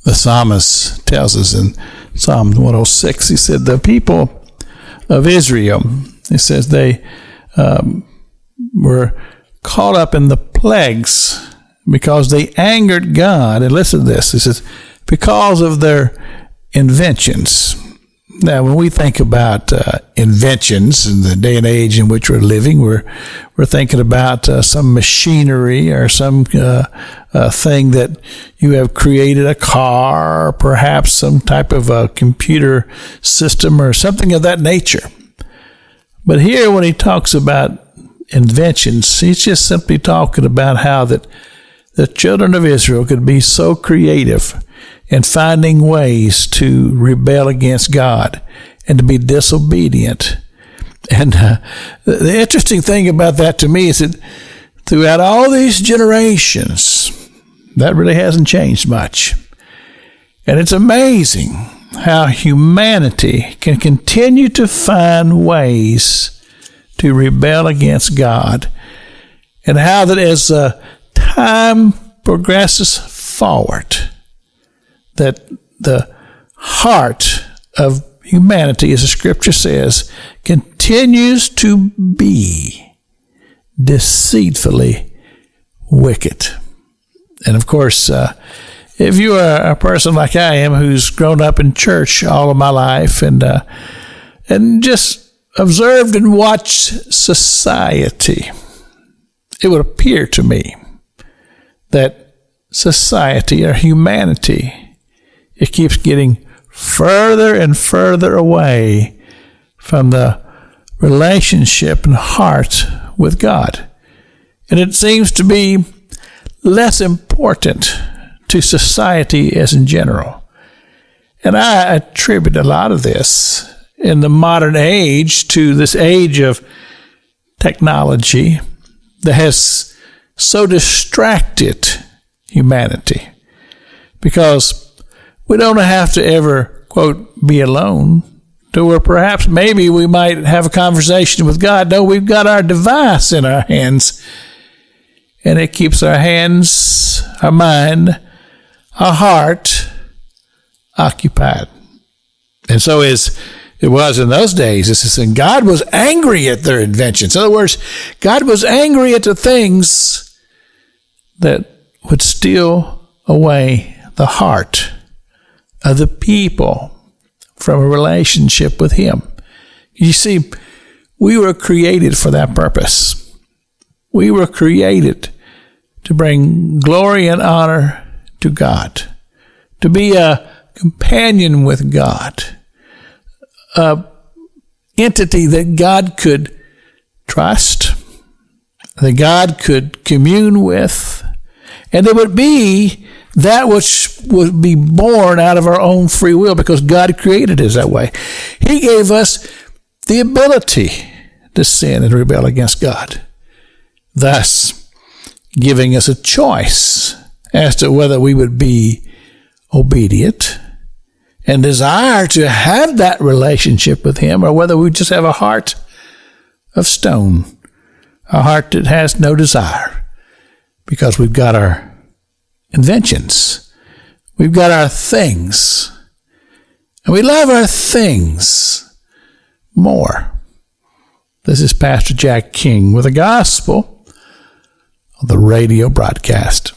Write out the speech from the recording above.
The psalmist tells us in Psalm 106, he said, the people of Israel, he says they were caught up in the plagues because they angered God. And listen to this. He says, because of their inventions. Now, when we think about inventions in the day and age in which we're living, we're thinking about some machinery or some thing that you have created, a car, or perhaps some type of a computer system or something of that nature. But here, when he talks about inventions, he's just simply talking about how that the children of Israel could be so creative in finding ways to rebel against God and to be disobedient. And the interesting thing about that to me is that throughout all these generations, that really hasn't changed much. And it's amazing how humanity can continue to find ways to rebel against God, and how that as time progresses forward, that the heart of humanity, as the scripture says, continues to be deceitfully wicked. And of course, if you are a person like I am who's grown up in church all of my life and just observed and watched society, it would appear to me that society or humanity, it keeps getting further and further away from the relationship and heart with God. And it seems to be less important to society as in general. And I attribute a lot of this in the modern age to this age of technology that has so distracted humanity, because we don't have to ever, quote, be alone to where perhaps maybe we might have a conversation with God. No, we've got our device in our hands, and it keeps our hands, our mind, our heart occupied. And so as it was in those days, and God was angry at their inventions. In other words, God was angry at the things that would steal away the heart of the people from a relationship with Him. You see, we were created for that purpose. We were created to bring glory and honor to God, to be a companion with God, a entity that God could trust, that God could commune with, and it would be that which would be born out of our own free will, because God created us that way. He gave us the ability to sin and rebel against God, thus giving us a choice as to whether we would be obedient and desire to have that relationship with Him, or whether we just have a heart of stone, a heart that has no desire, because we've got our inventions. We've got our things. And we love our things more. This is Pastor Jack King with the gospel of the radio broadcast.